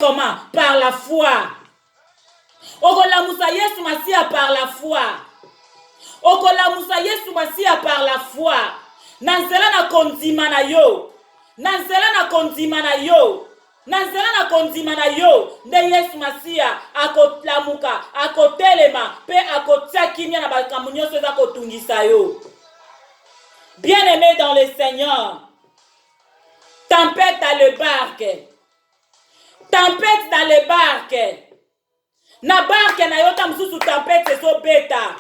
Comment? Par la foi. Okolamusa Yesu Masia par la foi. Okolamusa Yesu Masia par la foi. Nanzela na kondima na yo. Nanzela na kondima na yo. Nanzela na kondima na yo. Nde Yesu Masia akotlamuka, akotelema, pe akotia kimia na bakamunyo soza kotungisa yo. Bien-aimé dans le Seigneur. Tempête dans le barque. Tempête dans le barque. Na barque na yota msusu tempête ezo beta.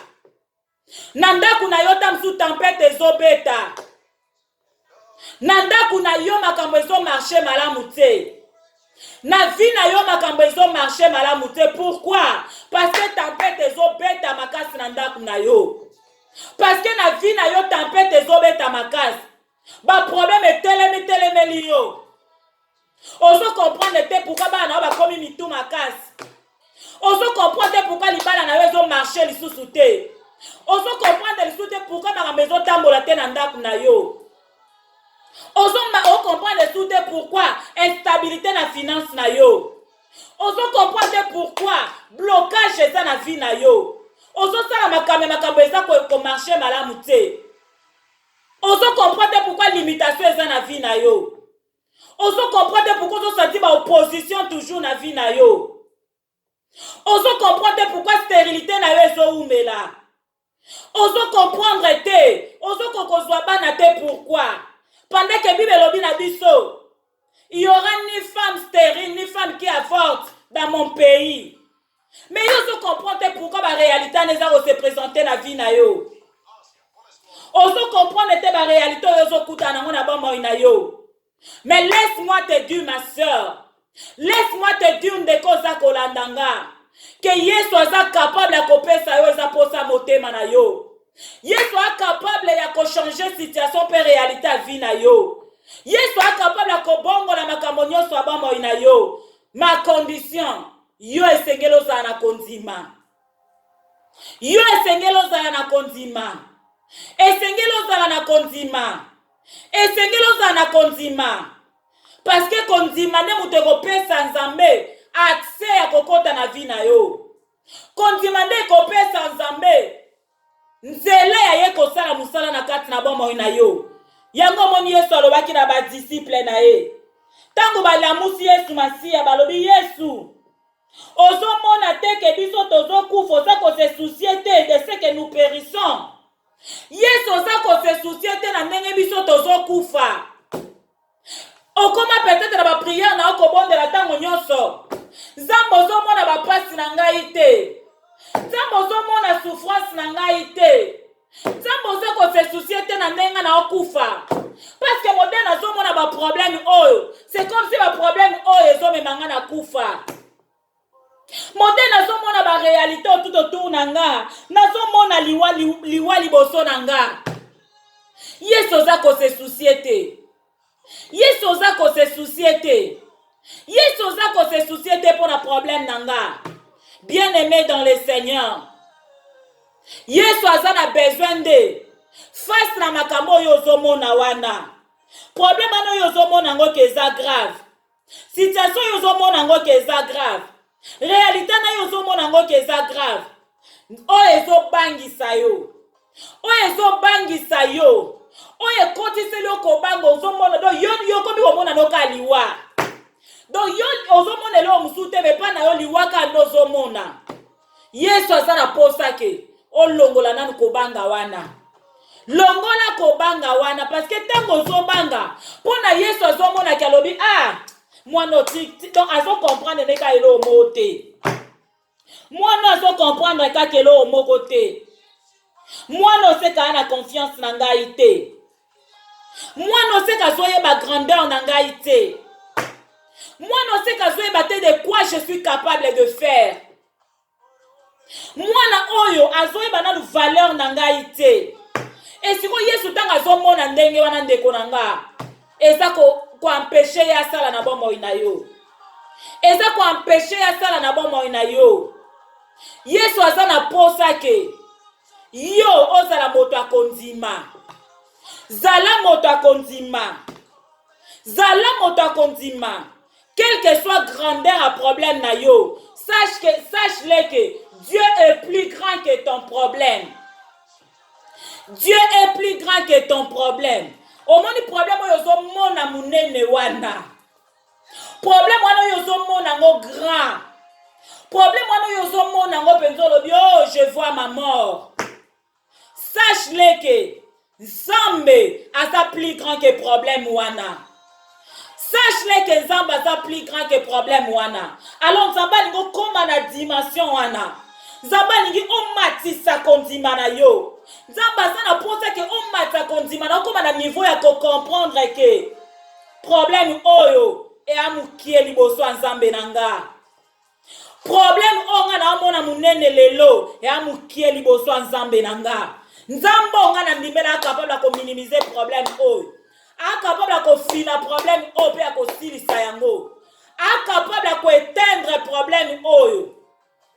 Na ndaku na yota msusu tempête ezo beta. Na ndaku na yo makambo ezo marché malamu te. Na vie na yo makambo ezo marché malamu te. Pourquoi? Parce que tempête ezo beta makasi na ndaku na yo. Parce que na vie na yo tempête ezo beta makasi. Ba problème teleme liyo. Ozo comprendre te pourquoi ba na ba komi mitu makasi. Ozo comprendre pourquoi libala na yo ezo marché lisusu te. Ozo comprendre lisusu te pourquoi na maison tambola te na ndaku na yo. Ozo comprendre lisusu te pourquoi instabilité na finance na yo. Ozo comprendre pourquoi blocage eza na vie na yo. Ozo sala makambo eza ko marché malamu te. Ozo comprendre pourquoi limitation eza na vie na yo. Ozo comprendre pourquoi ozo senti ba opposition toujours na vie na yo. Ozo comprendre pourquoi stérilité na yo ezo umela. Ozo comprendre te, ozo kokozwa bana te pourquoi. Pendant que Bible lobi na biso, il y aura ni femme stérile ni femme qui avorte dans mon pays. Mais ozo comprendre pourquoi la réalité n'est pas se présenter na vie na yo. Ozo comprendre te ba réalité ozo kuta na mona ba moina yo. Mais laisse-moi te dire, ma soeur, laisse-moi te dire de koza kolandanga, que Yesu est capable de couper sa yo za posa motema na yo. Yesu est capable de changer situation per réalité à vie na yo. Yesu est capable de kobongo na makambo nyonso abamo ina yo. Ma condition, yo esengelo za na kondima. Yo esengelo za na kondima. Esengelo za na kondima. Esengelo za na kondima. Parce que kondima ne muteko pesa nzambe accès ya kokota na vie na yo. Kondima ne ko pesa nzambe nzela ya ye kosala musala na kati na bomo na yo. Yango moni Yesu alobaki na ba disciple na ye. Tango balamusi Yesu Masia balobi Yesu. Ozo mona te ke biso tozo kufa za ko se soucier te de ce que nous périssons. Yesu za ko se soucier te na ndenge biso tozo kufa. Okoma peut-être na ba prière na okobondela tango nyonso. Zambo zo mona ba pasi na ngai te. Zambo zo mona souffrance na ngai te. Zambo zo ko se soucier te na ndenge na okufa. Parce que modèle zo mona ba problème oyo. C'est comme si ba problème oyo zo memanga na kufa. Modèle zo mona ba réalité tout autour na nga. Nazo mona liwali boso na nga. Yesu za ko se soucier te. Yesu za ko se soucier te. Yesu za ko se soucier te pour le problème nanga. Bien-aimé dans le Seigneur. Yesu a besoin de face na makambo yo zomona wana. Problème ano yo zomona ngo keza grave. Situation yo zomona ngo keza grave. Réalité na yo zomona ngo keza grave. O ezo bangisa yo. O ezo bangisa yo. Oye kotise lo kobango ozomona do yo komi omona no kaliwa. Do yo ozomona lo musute me pa na yo liwaka no zomona. Yesu azana posa ke olongola nanu kobanga wana. Longola kobanga wana parce que tango zobanga pona Yesu azomona ki alobi mwana ti donc azo comprendre ne ka elo mote. Mwana azo comprendre ka kelo moko te. Mwana oseka na confiance na ngai te. Mwana oseka zoye ba grandeur na ngai te. Mwana oseka zoye ba te de quoi je suis capable de faire. Mwana oyo azoye ba na valeur na ngai te. Et si ko Yesu tanga azomona ndenge wana ndeko na nga. Eza ko empêcher ya sala na bomo ina yo. Eza ko empêcher ya sala na bomo ina yo. Yesu azana posa ke yo ozala moto akondima. Zala moto akondima. Zala moto akondima. Quelle que soit grandeur à problème na yo, sache-le que Dieu est plus grand que ton problème. Dieu est plus grand que ton problème. Au moins, le problème est que mona munene wana. Problème wana yozo mona ngo grand. Problème wana yozo mona ngo penzolo bi oh je vois ma mort. Sache-le que Nzambe asa plus grand que problème wana. Sache-le que Nzambe asa plus grand que problème wana. Alors Nzambe lingo koma na dimension wana. Nzambe lingi omatisa kondima na yo. Nzambe asa na posa ke omata kondima na koma na niveau ya ko comprendre que problème oyo e amukie liboso Nzambe nanga. Problème onga na mona munene lelo e amukie liboso Nzambe nanga. Nzambe onga na ndimela capable ko minimiser problème oyo. Capable ko fina problème oyo pe ko silisa yango. Capable ko éteindre problème oyo.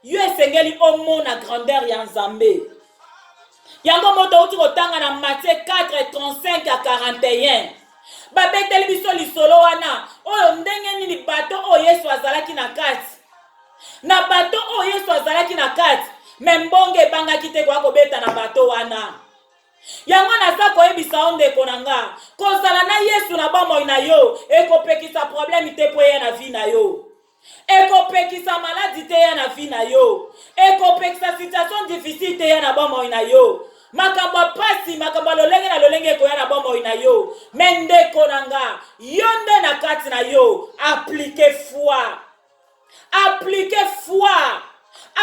Yo esengeli omona grandeur ya Nzambe. Yango moto uti kotanga na Matthieu 4:35 à 41. Babeteli biso lisolo wana oyo ndenge nini bato oyo Yesu azalaki na kati. Na bato oyo Yesu azalaki na kati, membonge bangaki te kwa kobeta na bato wana. Yango naza koyebisa ondeko nanga, kozala na Yesu na bomoi na yo, ekopekisa problème te po ye na vie na yo. Ekopekisa maladie te ye na vie na yo. Ekopekisa situation difficile te ye na bomoi na yo. Makambo pasi, makambo lolenge na lolenge koya na bomoi na yo. Mendeko nanga, yonde na kati na yo, appliquez foi. Appliquez foi.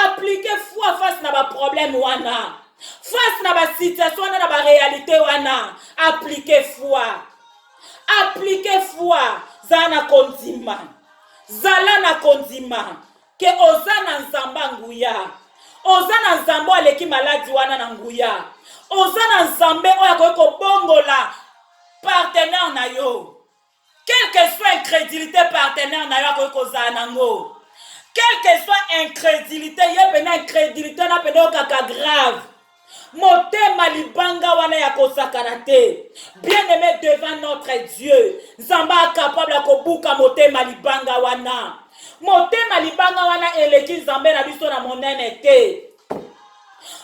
Appliquez foi face na ba problème wana. Face na ba situation wana na ba réalité wana. Appliquez foi. Appliquez foi. Zana kondima. Zala na kondima. Ke ozana nzamba nguya. Ozana nzambo aleki maladi wana na nguya. Ozana nzambe oya ko bongola partenaire na yo. Quelle que soit incrédulité partenaire na yo ko zanango. Quelle que soit incrédulité, yepena incrédulité na pena kaka grave. Motema libanga wana ya kosakana te. Bien-aimé devant notre Dieu, Nzamba capable ya kobuka motema libanga wana. Motema libanga wana eleki Nzambe na biso na monene te.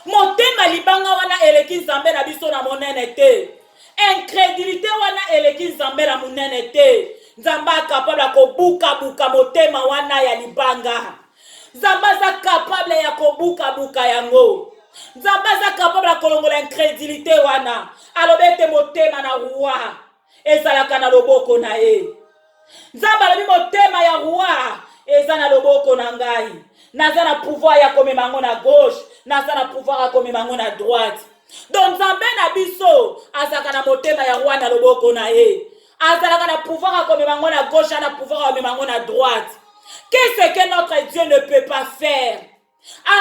Motema libanga wana eleki Nzambe na biso na monene te. Incrédulité wana eleki Nzambe na monene te. Nzamba capable ya kobuka motema wana ya libanga. Nzamba za capable ya kobuka yango. Nzamba za capable ya kolongola incrédulité wana. Alobete motema na roi. Ezalaka na loboko na ye. Nzamba lobi motema ya roi. Eza na loboko na ngai. Naza na pouvoir ya komema ngo na gauche. Naza na pouvoir ya komema ngo na droite. Donc Nzambe na biso azaka na motema ya roi na loboko na ye. Azalaka na pouvoir à komema ngo na gauche, na pouvoir à komema ngo na droite. Qu'est-ce que notre Dieu ne peut pas faire?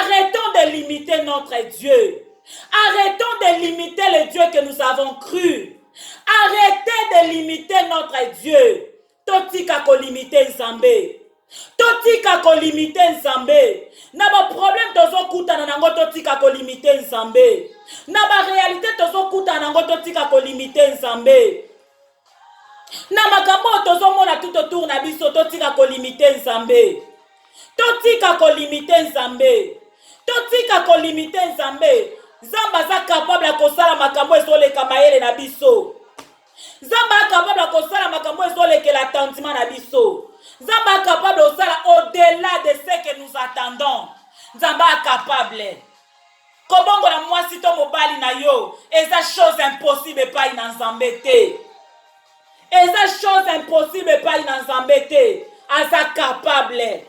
Arrêtons de limiter notre Dieu. Arrêtons de limiter le Dieu que nous avons cru. Arrêtez de limiter notre Dieu. Totika ko limiter Nzambe. Totika ko limiter Nzambe. Na ba problème tozo kuta na ngo totika ko limiter Nzambe. Na ba réalité tozo kuta na ngo totika ko limiter Nzambe. Na makambo tozomona tout autour na biso totika ko limiter Nzambe. Totika ko limiter Nzambe. Totika ko limiter Nzambe. Nzamba za capable ko sala makambo ezoleka mayele na biso. Nzamba capable ko sala makambo ezoleka la tendement na biso. Nzamba capable ko sala au-delà de ce que nous attendons. Nzamba capable. Kobongo na mwasi to mobali na yo, eza chose impossible pa ina Nzambe te. Eza chose impossible pa ina Nzambe te. Aza capable.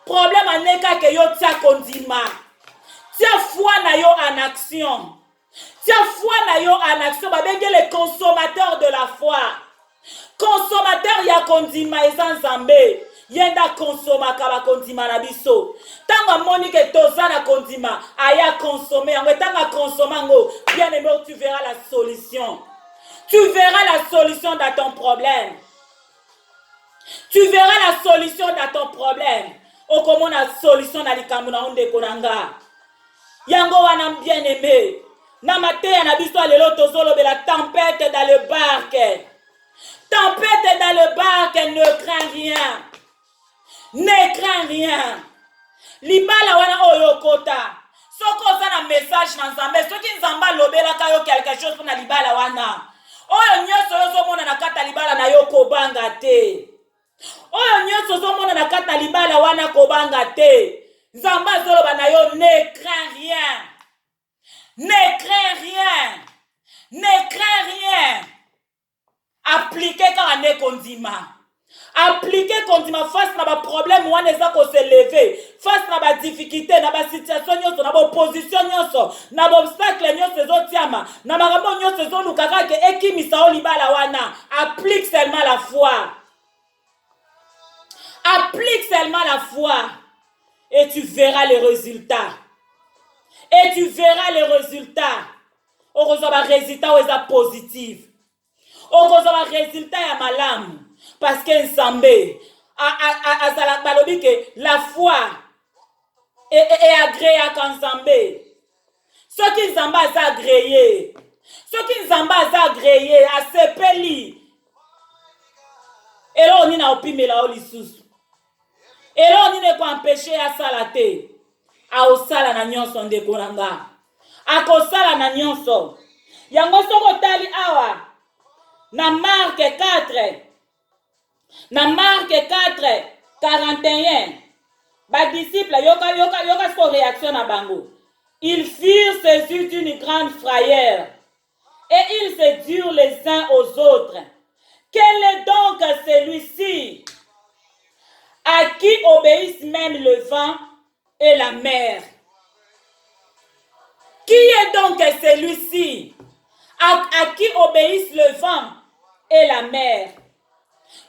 Problème aneka ke yo tia kondima. Tia foi na yo en action. Tia foi na yo en action. Babenge les consommateurs de la foi. Consommateur ya kondima eza Nzambe. Yenda consoma kaba kondima na biso. Tanga moni ke toza na kondima. Aya consommer. Yango tanga consoma ngo. Bien aimé, tu verras la solution. Tu verras la solution dans ton problème. Tu verras la solution dans ton problème. O comment la solution na likambo na onde konanga. Yango wana bien aimé. Na mateya na biso lelo tozolo be la tempête dans le barque. Tempête dans le barque, ne crains rien. Ne crains rien. Libala wana oyo kota. Soko za na message na Nzambe. Soki Nzamba lobela ka yo quelque chose na libala wana. Oyo nyoso yozo mona na kata libala na yo kobanga te. Oyo nyoso yozo mona na kata libala wana kobanga te. Nzamba zoloba na yo ne crains rien. Ne crains rien. Ne crains rien. Appliquez quand on est condiment. Appliquez condiment face à ma problème ou on est à se lever. Face à ma difficulté, na ma situation, na ma opposition, na ma obstacle, na ma ramon, applique seulement la foi. Applique seulement la foi. Et tu verras les résultats. Et tu verras les résultats. Heureusement, les résultats sont positifs. Heureusement, les résultats sont malamu. Parce que Nzambe, la foi est agréée à Nzambe. Ce qui Nzambe a agréé. Ce qui Nzambe a agréé à sepeli. Et là, on est na opime la olisusu. Et là, on est pas empêché à salater. A osala na nyonso ndeko nanga. A kosala na nyonso. Yango soko tali awa. Na Marc 4. Na Marc 4, 41. Ba disciple yoka son réaction à bango. Ils furent saisis d'une grande frayeur. Et ils se dirent les uns aux autres. Quel est donc celui-ci à qui obéissent même le vent et la mer? Qui est donc celui-ci à qui obéissent le vent et la mer?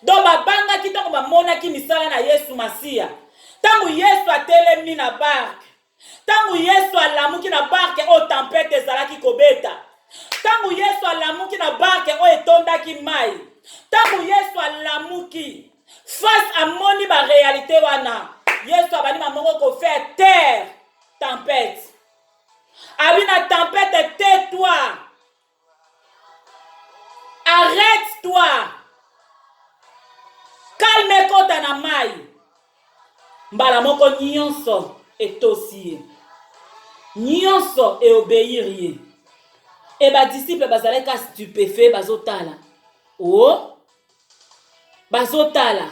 Donc babanga ki tango bamona ki misala na Yesu Masia. Tango Yesu atelemi na barke. Tango Yesu alamuki na barke o tempête ezalaki kobeta. Tango Yesu alamuki na barke o etondaki mai. Tango Yesu alamuki face à moni ba réalité wana. Yesu abani mamongo ko faire terre tempête. Abina tempête, tais-toi. Arrête-toi. Calme kota na mai. Mbala moko nyonso etosie. Nyonso e obéir. Et ba disciple bazaleka stupéfait bazotala. Oh. Bazotala.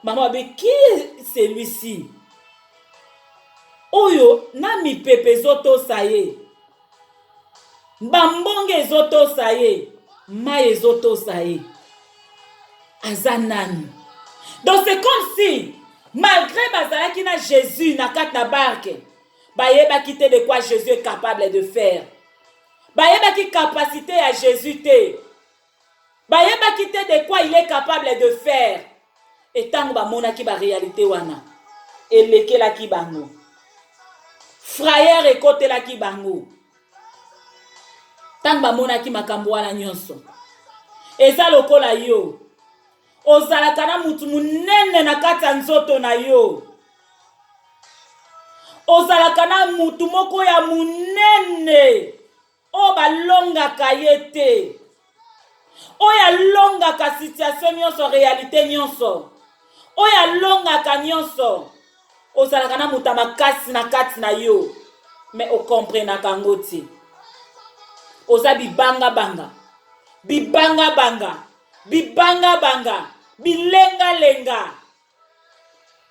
Maman be qui est celui-ci? Oyo na mi pepe zoto saye. Bambonge zoto saye. Mai zoto saye. Azanani. Donc c'est comme si, malgré bazalaki na Jésus na kat na barke, bayeba kite de quoi Jésus est capable de faire. Bayeba ki capacité à Jésus te. Bayeba kite de quoi il est capable de faire. Et tango ba mona ki ba réalité wana. Eleke la ki bango. Frère ekote la ki bango. Tango ba mona ki makambo wana nyonso. Eza lokola yo. Ozalaka na mutu munene na kata nzoto na yo. Ozalaka na mutu moko ya munene. O balongaka ye te. O ya longaka situation nyonso, réalité nyonso. O ya longaka nyonso. Ozalaka na mutu makasi na kati na yo. Mais o comprenaka ngo te. Oza bibanga banga. Bibanga banga. Bibanga banga. Bilenga lenga.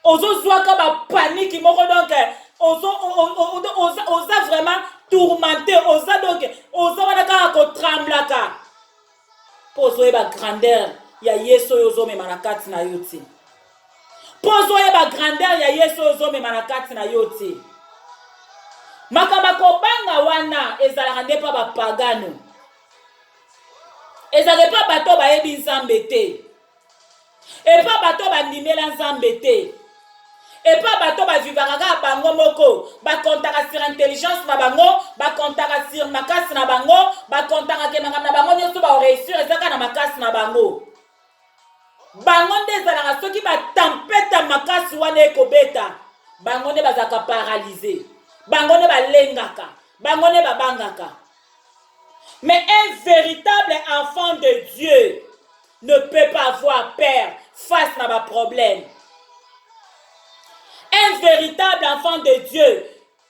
Ozo zwaka ba panique moko donc oza vraiment tourmenté, oza donc oza wana ko tremblaka. Pozo e ba grandeur ya Yesu yozo me manakati na yote. Pozo e ba grandeur ya Yesu yozo me manakati na yote. Makamba ko banga wana ezalaka nde pa ba pagano. Ezalaka pa bato ba yebi Nzambe te. Et pas bato bandimela Nzambe te. Et pas bato ba vivaka bango moko, ba kontaka sur intelligence na bango, ba kontaka sur makasi na bango, ba kontaka ke na bango nyoso ba réussir ezaka na makasi na bango. Bango nde zalaka soki ba tempête makasi wana ekobeta, bango nde bazaka paralysé. Bango nde balengaka, bango nde babangaka. Mais un véritable enfant de Dieu ne peut pas avoir peur face à ma problème. un véritable enfant de Dieu.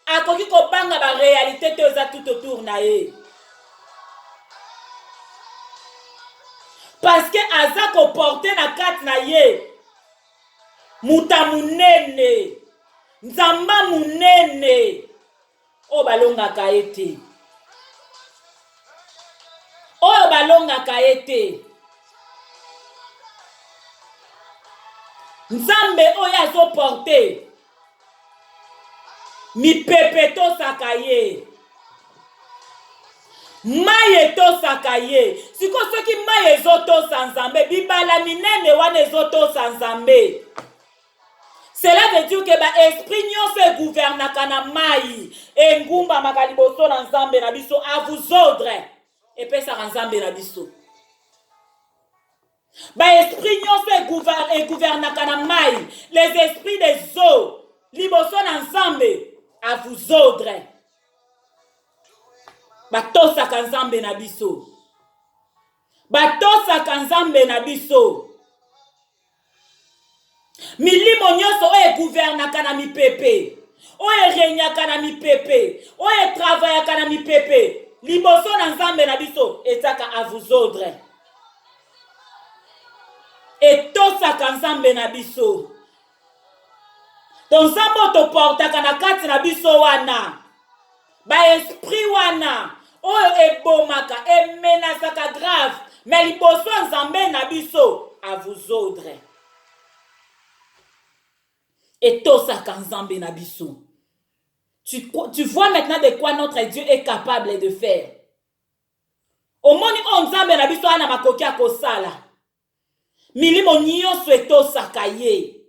Akoki kopanga ba réalité te oza tout autour na ye. Parce que aza ko porter na kati na ye. Muta munene. Nzamba munene. O balongaka ete. Oyo balongaka ete. Nzambe oyo azoporte. Mipepe tosaka ye. Maye tosaka ye. Siko soki maye ezotosa nzambe. Bibala minene wana ezotosa nzambe. Cela veut dire que ba esprit nyonso gouvernaka na mai. Engumba makaliboso na nzambe na biso à vous ordre. Et puis ça nzambe na biso. Ba esprit nyonso gouvernaka na mai. Les esprits des eaux. Liboso na nzambe à vous ordre. Batosaka nzambe na biso. Batosaka nzambe na biso. Milimo nyonso oyo gouvernaka na mipepe. Oyo regnaka na mipepe. Oyo travaillaka na mipepe. Liboso na nzambe na biso etaka à vous ordre. Etosaka nzambe na biso. Don nzambe otoportaka na kati na biso wana. Ba esprit wana. Oyo ebomaka, emenasaka grave. Mais liboso nzambe na biso à vous ordre. Etosaka nzambe na biso. Tu vois maintenant de quoi notre Dieu est capable de faire. Omoni nzambe na biso ana makoki akosala. Milimo nyonso etosaka ye.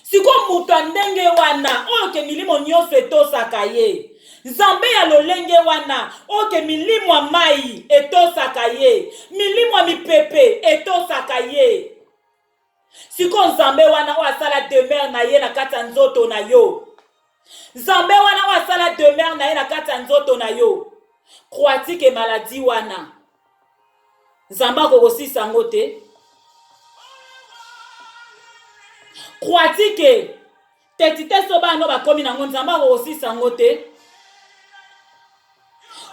Siko mutu ndenge wana oke milimo nyonso etosaka ye. Nzambe ya lolenge wana oke milimo mai etosaka ye. Milimo mipepe etosaka ye. Siko nzambe wana wasala demeure na ye na kata nzoto na yo. Nzambe wana wasala demeure na ye na kata nzoto na yo. Crois-tu que maladie wana nzambe akokosisa ngo te? Crois-tu que tetite soba no bakomi nango nzambe akokosisa ngo te?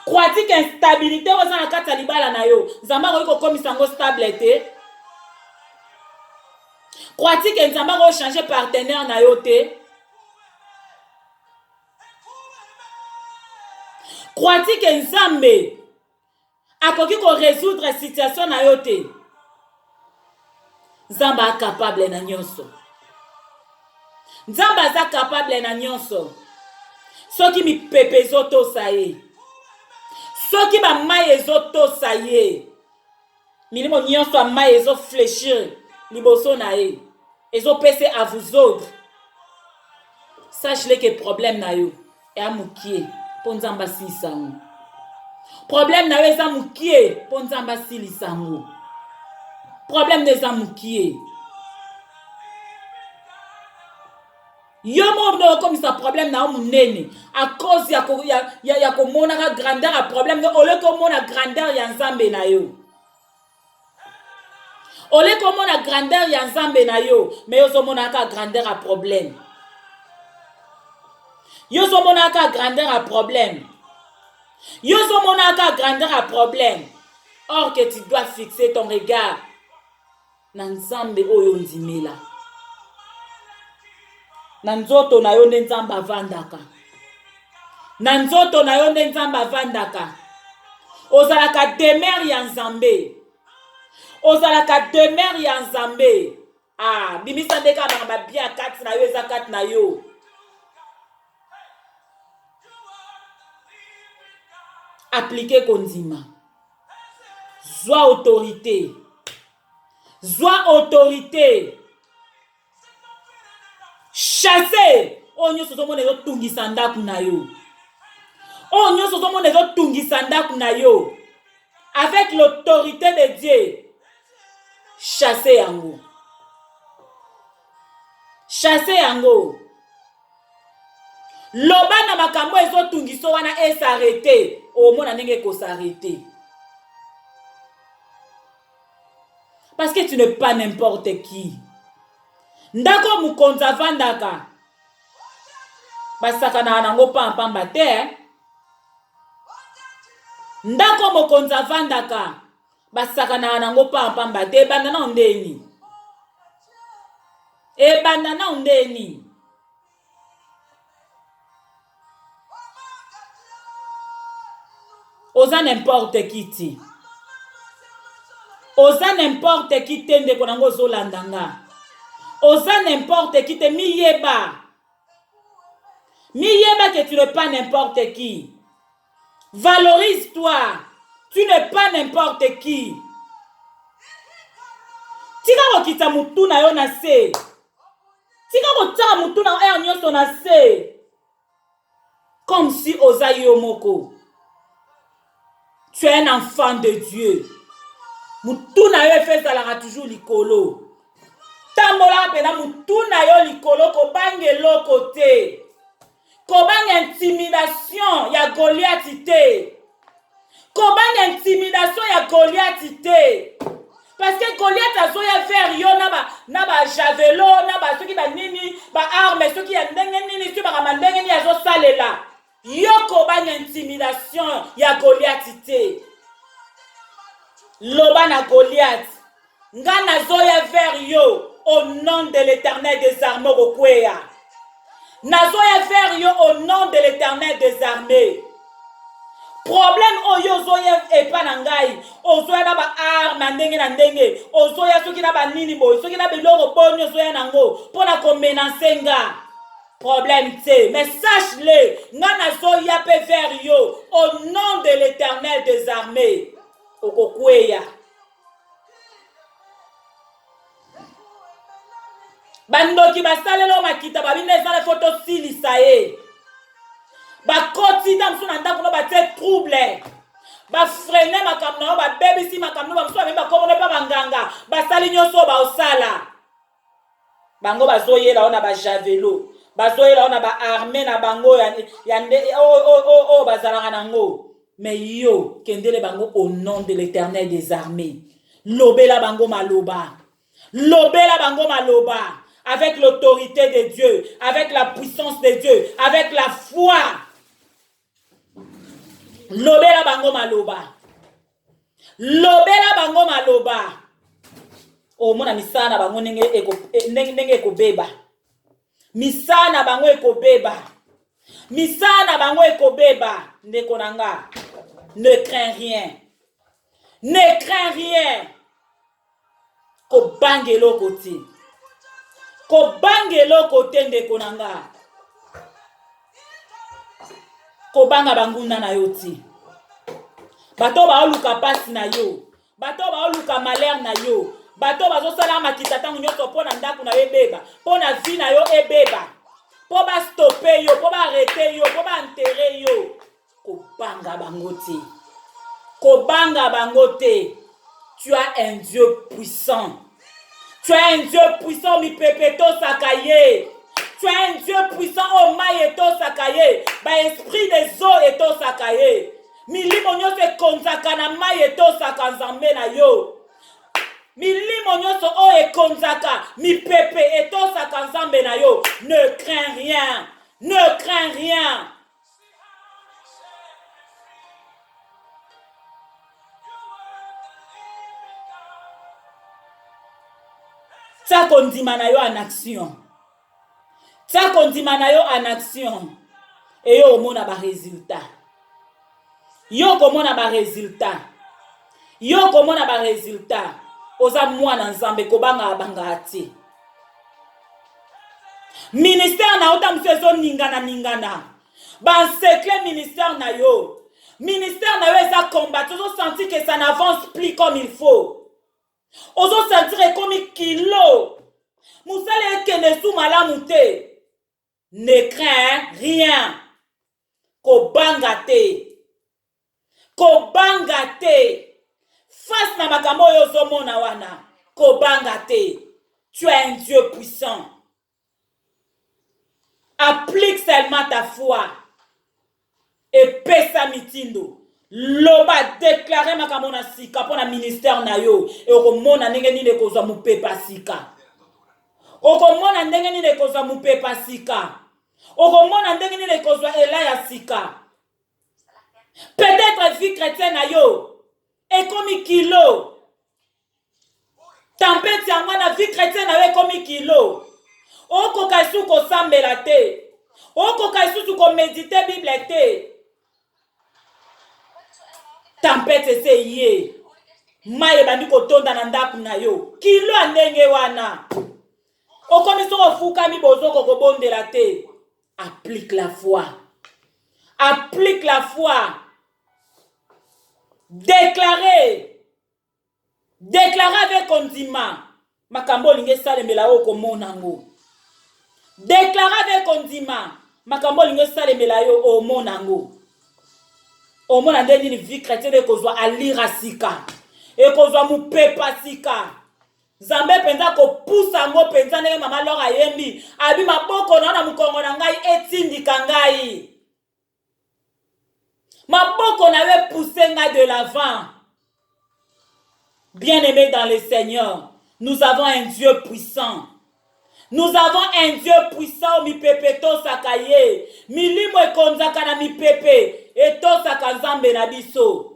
Crois-tu que instabilité oza na kati ya libala na yo nzambe akoki kokomisa ngo stable te? Crois-tu que nzambe akoki changer partenaire na yo te? Crois-tu que nzambe akoki ko résoudre situation na yo te? Nzambe a capable na nyonso. Nzambe aza capable na nyonso. Soki mipepe ezotosa ye. Soki ba mai ezotosa ye. Milimo nyonso a mai ezofléchir liboso na ye. Ezopese à vous autres. Sache-le que problème na yo e amukie po nzamba sisango. Problème na yo eza mukie po nzamba silisango. Problème neza mukie. Yo mo comme ça problème na munene à cause ya komona ka grandeur a problème au lieu que mona grandeur ya nzambe na yo. Au lieu que mona grandeur ya nzambe na yo, mais yo zo mona ka grandeur a problème. Yo zo mona ka grandeur a problème. Yo zo mona ka grandeur a problème. Or que tu dois fixer ton regard na nzambe oyo ndimela. Na nzoto na yo nde nzambe avandaka. Na nzoto na yo nde nzambe avandaka. Ozalaka demeure ya nzambe. Ozalaka demeure ya nzambe. Ah, bimisa ndeka ba bia kati na yo eza kati na yo. Appliquer kondima. Zwa autorité. Zwa autorité. Chasser. Onyo sozo mone zo tungisa ndaku na yo. Onyo sozo mone zo tungisa ndaku na yo. Avec l'autorité de Dieu. Chasser yango. Chasser yango. Loba na makambo ezo tungiso wana s'arrêter. Omona ndenge ko s'arrêter. Parce que tu n'es pas n'importe qui. Ndako mukonza vandaka. basakana nango pamba te. Ndako mokonzi avandaka basakana nango pamba te. Ebanda na ndeni. Ebanda na ndeni. Oza n'importe qui ti. Oza n'importe qui te ndeko nango ozolandanga. Oza n'importe qui te miyeba. Miyeba que tu n'es pas n'importe qui. Valorise-toi. Tu n'es pas n'importe qui. Tika kokita mutu na yo na se. Tika kotaka mutu na yo nyonso na se. Comme si oza yo moko. Tu es un enfant de Dieu. Mutu na yo efezalaka toujours likolo. Tambola pena mutu na yo likolo kobange loko te. Kobange intimidation ya Goliath te. Kobange intimidation ya Goliath te. Parce que Goliath azoya vers yo na ba javelo na ba soki ba nini ba arme soki ya ndenge nini soki ba mandenge ni azo salela. Yo kobange intimidation ya Goliath te. Loba na Goliath. Nga nazoya vers yo au nom de l'Éternel des armées okweya. Nazoya vers yo au nom de l'Éternel des armées. Problème oyo zoya epa na ngai. Ozoya na ba arme ndenge na ndenge. Ozoya soki na ba nini boy. Soki na biloko bonyo zoya nango. Pona ko menacer nga. Problème te. Mais sache-le. Nga nazoya pe vers yo au nom de l'Éternel des armées. Okokweya. Bandoki basalelo makita babine ezala photo silisa ye. Bakoti na msuna ndako no bate trouble. Ba freiner makambo na ba bebisi makambo ba msuna ba komone pa banganga. Basali nyonso ba osala. Bango bazoyela ona ba javelo. Bazoyela ona ba armée na bango ya bazalaka nango. Mais yo kendele bango au nom de l'Éternel des armées. Lobela bango maloba. Lobela bango maloba. Avec l'autorité de Dieu, avec la puissance de Dieu, avec la foi. Lobela bango maloba. Lobela bango maloba. O mona misana bango nenge ekobeba. Misana bango ekobeba. Misana bango ekobeba. Ndeko nanga. Ne crains rien. Ne crains rien. Ko bangelo côté. Ko bangelo côté ndeko nanga. Ko banga banguna na yo ti. Bato ba oluka pasi na yo. Bato ba oluka malheur na yo. Bato bazo sala makita tangu nyonso pona ndaku na yo ebeba. Pona vie na yo ebeba. Po ba stopper yo, po ba arrêter yo, po ba enterrer yo. Ko banga bangote. Ko banga bangote. Tu as un Dieu puissant. Tu as un Dieu puissant, mi pepeto sakaye. Tu as un Dieu puissant, oh maïeto sakaye. Ba esprit des eaux eto sakaye. Milimo nyose konzaka na maïeto sakanzambe na yo. Milimo nyose o e konzaka. Mi pepe eto sakanzambe na yo. Ne crains rien. Ne crains rien. Ta kondima na yo en action. Ta kondima na yo en action. Et yo omona ba résultat. Yo komona ba résultat. Yo komona ba résultat. Oza mwana nzambe kobanga abanga ati. Ministère na ota msezo ningana. Ba secret ministère na yo. Ministère na yo eza combat. Ozo sentir que ça n'avance plus comme il faut. Ozo sentir comme kilo. Musale ekene sou malamu te. Ne crains rien. Kobanga te. Kobanga te. Face na makambo yo zomona wana. Kobanga te. Tu es un Dieu puissant. Applique seulement ta foi. Et pesa mitindo. Loba déclarer makambo na sika pona ministère na yo. Et okomona ndenge nini kozwa mupepa sika. Okomona ndenge nini kozwa mupepa sika. okomona ndenge nini ekozwa ela ya sika. Peut-être vie chrétienne na yo ekomi kilo. Tempête yango na vie chrétienne na yo ekomi kilo. Okoka lisusu kosambela te. Okoka lisusu komedite Bible te. Tempête ese ye. Maye bandi kotonda na ndaku na yo. Kilo andenge wana. Okomi soko fukami bozoko kobondela te. Applique la foi. Applique la foi. Déclarez avec condiment. Makambo linge salemela oko monango. Déclarez avec condiment. Makambo linge salemela yo o monango. O monande ni vie chrétienne ekozwa alira sika. Ekozwa mupepa sika. Zambe penza ko pusa ngo penza ndenge mama lora yembi. Abi maboko na mukongo na ngai etindika ngai. Maboko n'avait poussé ngai de l'avant. Bien-aimés dans le Seigneur, nous avons un Dieu puissant. Nous avons un Dieu puissant mi pepe to sakaye. Milimo ekonzaka na mi pepe eto sakanzambe na biso.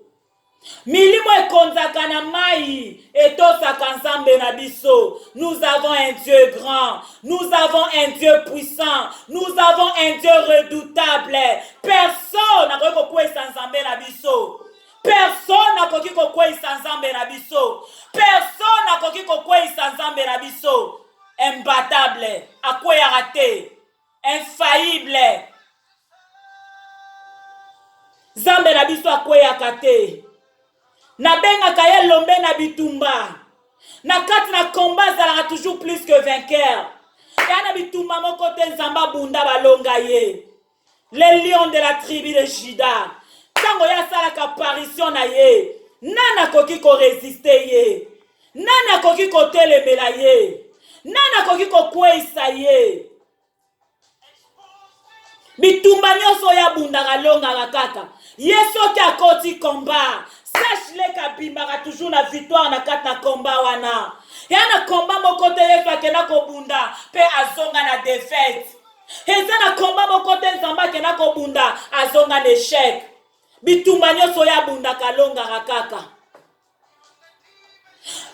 Milimo ekonzaka na mai eto sakanzambe na biso. Nous avons un Dieu grand. Nous avons un Dieu puissant. Nous avons un Dieu redoutable. Personne n'a pas pu s'ensemble na biso. Personne n'a pas pu s'ensemble na biso. Personne n'a pas pu s'ensemble na biso. Imbattable, à quoi y a raté, infaillible. Zambe na biso à quoi y a raté. Na benga kaye lombe na bitumba. Na kat na combat zala toujours plus que vainqueur. Ya na bitumba mon côté nzamba bunda balonga ye. Les lions de la tribu de Juda. Tango ya sala apparition na ye. Nana koki ko résister ye. Nana koki ko telemela ye. Nana koki ko kweisa ye. Bitumba nyoso ya bunda galonga kaka. Yeso ki akoti combat. Sache-le kabimaka toujours na victoire na kata combat wana. Ya na combat moko te yeso akena ko bunda pe azonga na défaite. Eza na combat moko te nzamba akena ko bunda azonga na échec. Bitumba nyoso ya bunda kalonga kaka.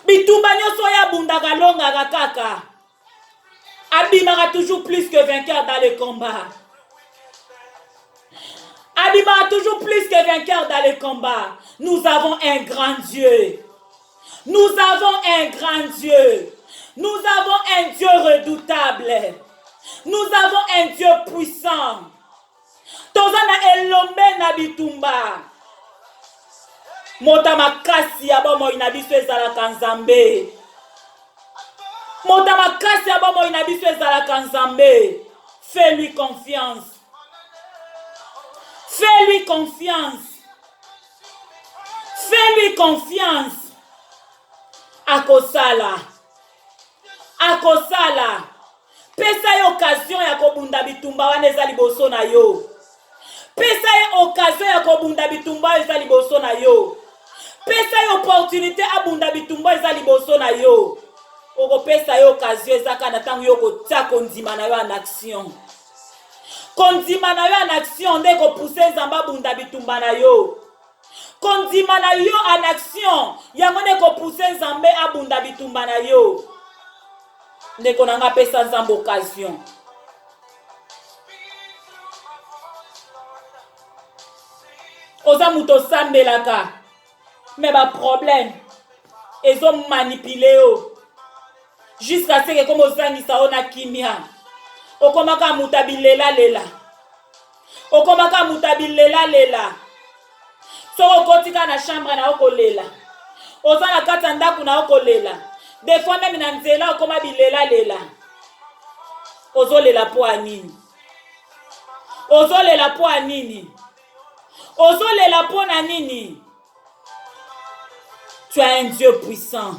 Bitumba nyoso ya bunda kalonga kaka. Abimaka toujours plus que vainqueur dans le combat. Abima toujours plus que vainqueur dans le combat. Nous avons un grand Dieu. Nous avons un grand Dieu. Nous avons un Dieu redoutable. Nous avons un Dieu puissant. Tozana elombe na bitumba. Mota makasi ya bomo inabiso ezalaka nzambe. Mota makasi ya bomo inabiso ezalaka nzambe. Fais-lui confiance. Fais-lui confiance. Fais-lui confiance. Akosala. Akosala. Pesa yo occasion ya kobunda bitumba wana eza liboso na yo. Pesa yo occasion ya kobunda bitumba eza liboso na yo. Pesa yo opportunité abunda bitumba eza liboso na yo. Oko pesa yo occasion eza kana tango yo kotia kondima na yo en action. Kondima na yo en action ndeko pousser nzamba bunda bitumba na yo. Kondima na yo en action yango ndeko pousser nzambe abunda bitumba na yo. Ndeko nanga pesa nzambe occasion. Oza muto sambelaka. Mais ba problème ezo manipuler yo. Jusqu'à ce que comme ozangisa ona kimia. Okomaka mutabilela lela. Okomaka mutabilela lela. Soko kotika na chambre na okolela. Oza na kata ndaku na okolela. Des fois même na nzela okoma bilela lela. Ozolela po anini. Ozolela po anini. Ozolela po na nini. Tu as un Dieu puissant.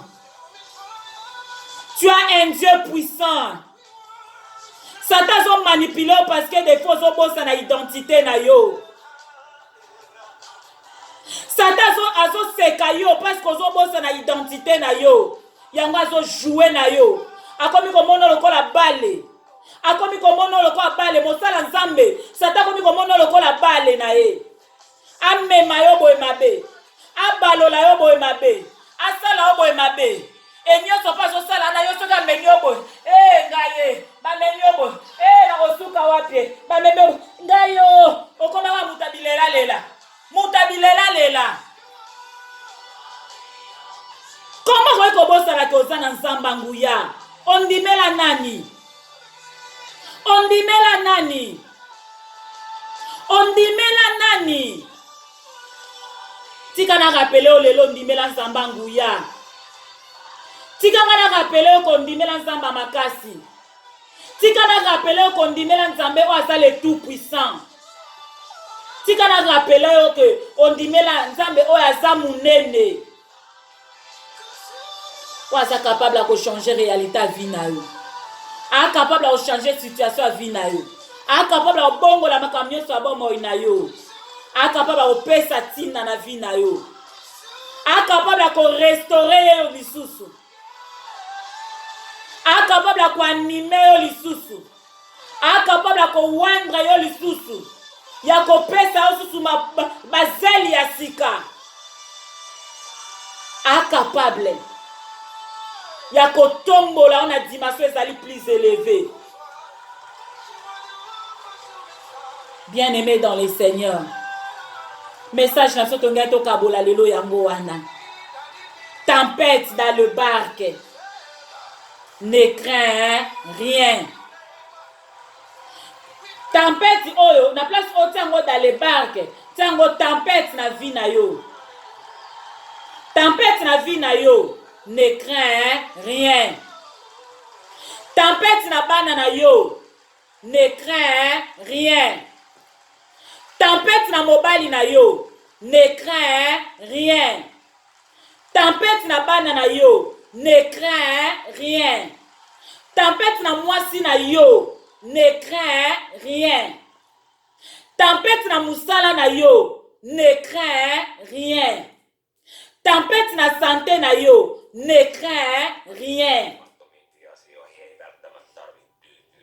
Tu as un Dieu puissant. Satan sont manipulés parce que des fois, ils ont une identité na yo. Satan sont sekayo parce qu'ils ont une identité na yo. Yango azo jouer na yo. Akomi komono lokola bale. Akomi komono lokola bale. Mosala mibale na ye. Amema yo boye mabe. Abalola yo boye mabe. Asala yo boye mabe. E nyonso pa so sala na yo soka meni yo boye. Ngaye, ba meni yo boye. Na kosuka wapi? Ba meni ngayo. Okoma wa mutabilela lela. Mutabilela lela. Comment vous pouvez savoir que vous êtes en Zambangouya? On dit mais la nani. On dit mais la nani. On dit mais la nani. Tika na rappelé au lelo on dit mais la Zambangouya. Tika na rappelé au qu'on dit mais la Zamba makasi. Tika na rappelé au qu'on dit mais la Nzambe o asa le tout puissant. Tika na rappelé au que on dit mais la Nzambe o asa munene. Ou est capable de changer la réalité à vie na yo. A capable de changer la situation à vie na yo. A capable de bongo la makamio so bon mo na yo. A capable de pesa tina na vie na yo. A capable de restaurer yo lisusu. A capable de animer yo lisusu. A capable de wendre yo lisusu. Ya ko pesa yo susu bazeli ya sika. A capable ya kotombola on a dimension ezali plus élevée. Bien-aimé dans le Seigneur. Message na soto ngai to kabola lelo yango wana. Tempête dans le barque. Ne crains rien. Tempête oyo na place o tiango dans le barque. Tiango tempête na vie na yo. Tempête na vie na yo. Ne crains rien. Tempête na banana yo. Ne crains rien. Tempête na mobali na yo. Ne crains rien. Tempête na banana yo. Ne crains rien. Tempête na mwasi na yo. Ne crains rien. Tempête na musala na yo. Ne crains rien. Tempête na santé na yo. Ne crains rien.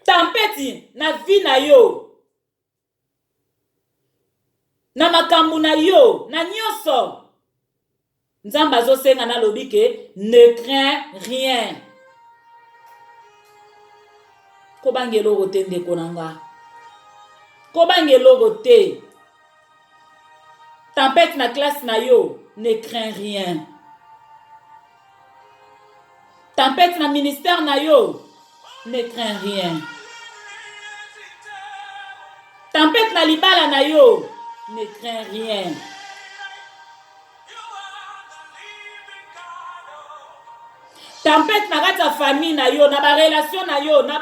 Tempête na vie na yo. Na makambu na yo. Na nyoso. Nzamba zo senga na lobike. Ne crains rien. Kobangelo gote ndeko nanga. Kobangelo gote. Tempête na classe na yo. Ne crains rien. Tempête na ministère na yo. Ne crains rien. Tempête na libala na yo. Ne crains rien. Tempête na kati ya famille na yo, na ba relation na yo, na